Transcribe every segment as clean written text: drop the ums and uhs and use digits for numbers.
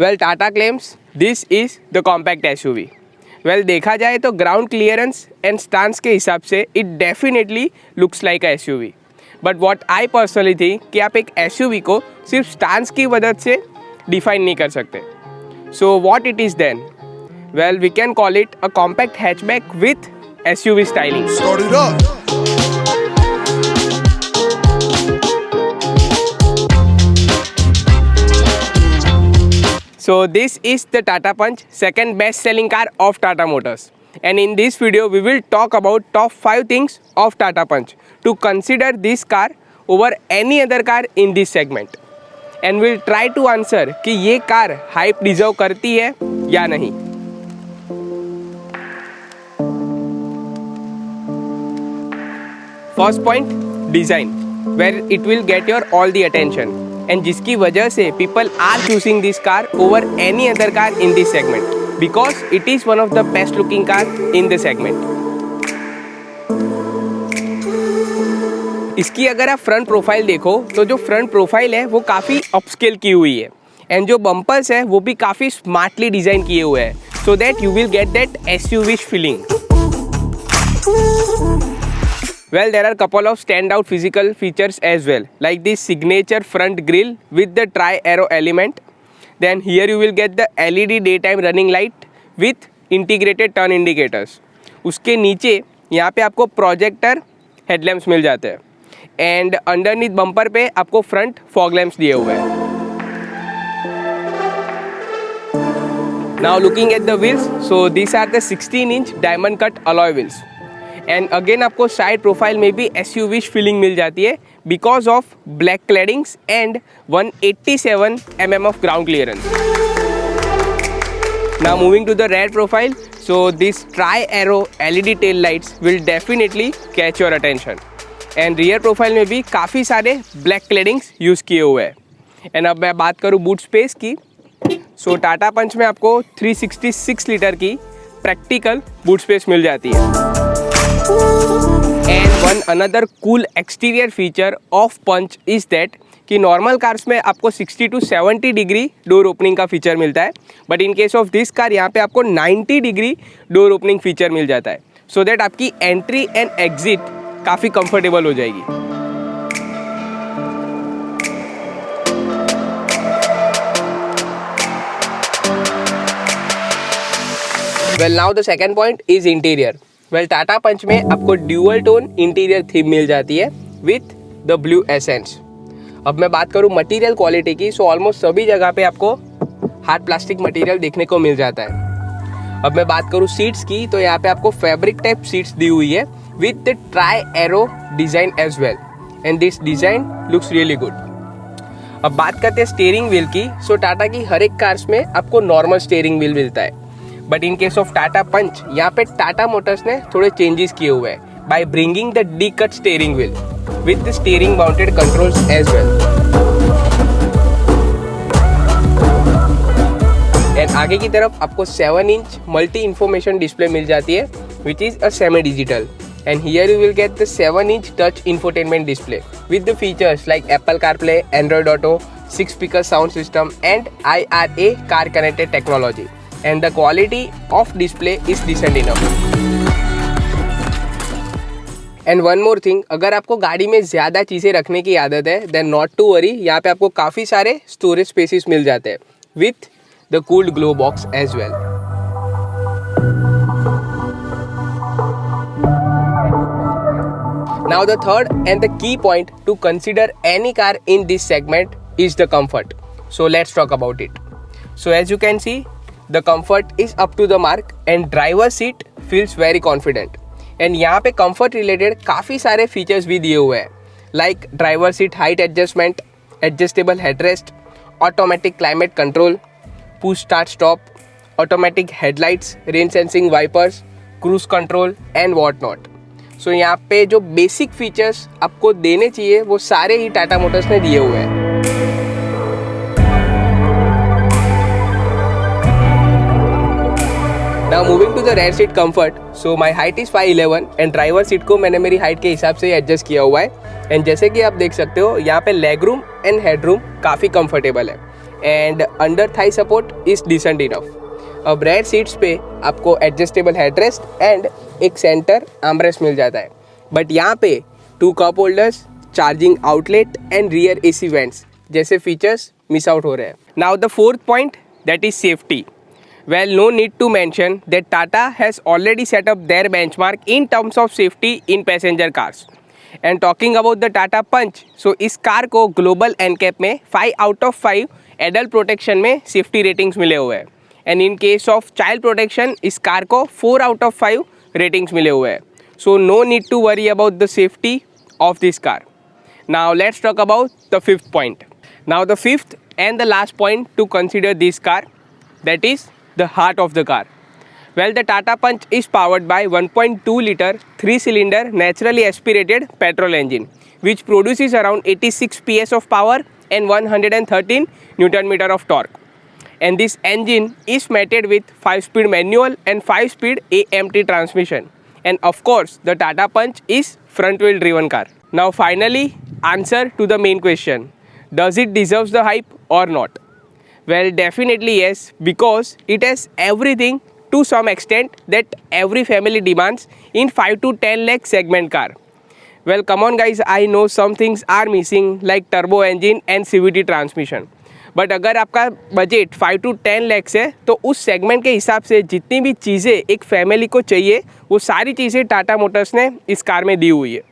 Well Tata claims this is the compact SUV. Well देखा जाए तो ग्राउंड क्लियरेंस एंड स्टांस के हिसाब से it definitely looks like a SUV, but what I personally think कि आप एक एसयूवी को सिर्फ स्टांस की मदद से डिफाइन नहीं कर सकते। So what it is then? Well we can call it a compact hatchback with SUV styling. So this is the Tata Punch, second best selling car of Tata Motors. And in this video we will talk about top 5 things of Tata Punch to consider this car over any other car in this segment. And we'll try to answer कि ये car hype deserve करती है या नहीं। First point, design, where it will get your all the attention. And जिसकी वजह से people are choosing this car over any other car in this segment because it is one of the best looking car in the segment. इसकी अगर आप front profile देखो तो जो front profile है वो काफ़ी अपस्केल की हुई है एंड जो बम्पर्स है वो भी काफ़ी स्मार्टली डिज़ाइन किए हुए हैं so that you will get that SUV feeling. Well, there are couple of standout physical features as well, like this signature front grille with the tri-arrow element. Then here you will get the LED daytime running light with integrated turn indicators. उसके नीचे यहाँ पे आपको projector headlamps मिल जाते हैं and underneath bumper पे आपको front fog lamps दिए हुए हैं। Now looking at the wheels, so these are the 16-inch diamond cut alloy wheels. And again आपको साइड प्रोफाइल में भी एसयूवी फीलिंग मिल जाती है because of black claddings and 187 mm of ground clearance. Now moving to the rear profile, so this tri arrow LED tail lights will definitely catch your attention and rear profile में भी काफ़ी सारे black claddings use किए हुए हैं। And अब मैं बात करूँ बूट स्पेस की, सो टाटा पंच में आपको 366 लीटर की प्रैक्टिकल बूट स्पेस मिल जाती है। And one another cool exterior feature of punch is that कि नॉर्मल कार्स में आपको 60 to 70 डिग्री डोर ओपनिंग का फीचर मिलता है, but in case of this car यहाँ पे आपको 90 डिग्री डोर ओपनिंग फीचर मिल जाता है सो दैट आपकी एंट्री एंड एग्जिट काफ़ी कंफर्टेबल हो जाएगी। Well now the second point is interior. Well Tata punch में आपको ड्यूअल टोन इंटीरियर थीम मिल जाती है विथ द ब्लू एसेंस। अब मैं बात करूँ मटेरियल क्वालिटी की, सो ऑलमोस्ट सभी जगह पे आपको हार्ड प्लास्टिक मटेरियल देखने को मिल जाता है। अब मैं बात करूँ सीट्स की, तो यहाँ पे आपको फैब्रिक टाइप सीट्स दी हुई है with the tri arrow design as well and this design looks really good. अब बात करते हैं स्टीयरिंग व्हील की, सो टाटा की हर एक कार्स में आपको नॉर्मल स्टीयरिंग व्हील मिलता है, but in case of Tata punch यहाँ पे टाटा मोटर्स ने थोड़े चेंजेस किए हुए हैं by bringing the D cut steering wheel with the steering mounted controls as well. And आगे की तरफ आपको 7 इंच मल्टी इंफॉर्मेशन डिस्प्ले मिल जाती है which is a semi digital and here you will get the 7 inch touch infotainment display with the features like Apple CarPlay, Android Auto, 6 speaker sound system and IRA car connected technology and the quality of display is decent enough. And one more thing, अगर आपको गाड़ी में ज़्यादा चीज़ें रखने की आदत है then not to worry, यहाँ पे आपको काफ़ी सारे स्टोरेज स्पेसेस मिल जाते हैं with the cooled glow box as well. Now the third and the key point to consider any car in this segment is the comfort. So let's talk about it. So as you can see, the comfort is up to the mark and driver seat feels very confident. And यहाँ पे comfort related काफ़ी सारे features भी दिए हुए हैं like driver seat height adjustment, adjustable headrest, automatic climate control, push start stop, automatic headlights, rain sensing wipers, cruise control and what not. So यहाँ पे जो basic features आपको देने चाहिए वो सारे ही टाटा मोटर्स ने दिए हुए हैं। Now moving to the rear seat comfort, so my height is 5'11" and driver seat को मैंने मेरी हाइट के हिसाब से एडजस्ट किया हुआ है एंड जैसे कि आप देख सकते हो यहाँ पे leg room and head room काफ़ी कंफर्टेबल है and under thigh support is decent enough. अब रेयर सीट्स पे आपको एडजस्टेबल हेडरेस्ट एंड एक सेंटर आर्मरेस्ट मिल जाता है, बट यहाँ पे 2 cup holders, charging outlet and rear AC vents जैसे फीचर्स मिस आउट हो रहे हैं। Now the fourth point, that is safety. Well, no need to mention that Tata has already set up their benchmark in terms of safety in passenger cars. And talking about the Tata Punch, so इस car को global NCAP में 5 out of 5 adult protection में safety ratings मिले हुए हैं, and in case of child protection इस car को 4 out of 5 ratings मिले हुए हैं। So no need to worry about the safety of this car. Now let's talk about the fifth point. Now the fifth and the last point to consider this car, that is the heart of the car. Well, the Tata Punch is powered by 1.2 liter 3-cylinder naturally aspirated petrol engine which produces around 86 PS of power and 113 Newton meter of torque. And this engine is mated with 5-speed manual and 5-speed AMT transmission. And of course, the Tata Punch is front wheel driven car. Now finally, answer to the main question. Does it deserve the hype or not? Well, definitely yes, because it has everything to some extent that every family demands in 5 to 10 lakh segment car. Well, come on guys, I know some things are missing like turbo engine and CVT transmission. But अगर आपका budget 5 to 10 lakhs है तो उस segment के हिसाब से जितनी भी चीज़ें एक फैमिली को चाहिए वो सारी चीज़ें टाटा मोटर्स ने इस कार में दी हुई है।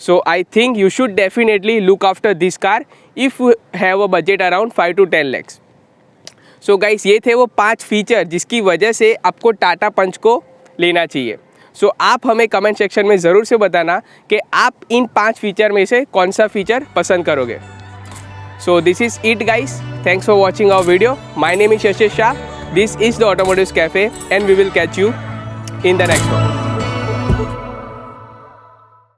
So I think you should definitely look after this car if you have a budget around 5 to 10 lakhs. So guys, ये थे वो 5 फीचर जिसकी वजह से आपको टाटा पंच को लेना चाहिए। So आप हमें कमेंट सेक्शन में ज़रूर से बताना कि आप इन 5 फीचर में से कौन सा फीचर पसंद करोगे। So this is it guys. Thanks for watching our video. My name is Yashish Shah. This is the Automotive Cafe and we will catch you in the next one.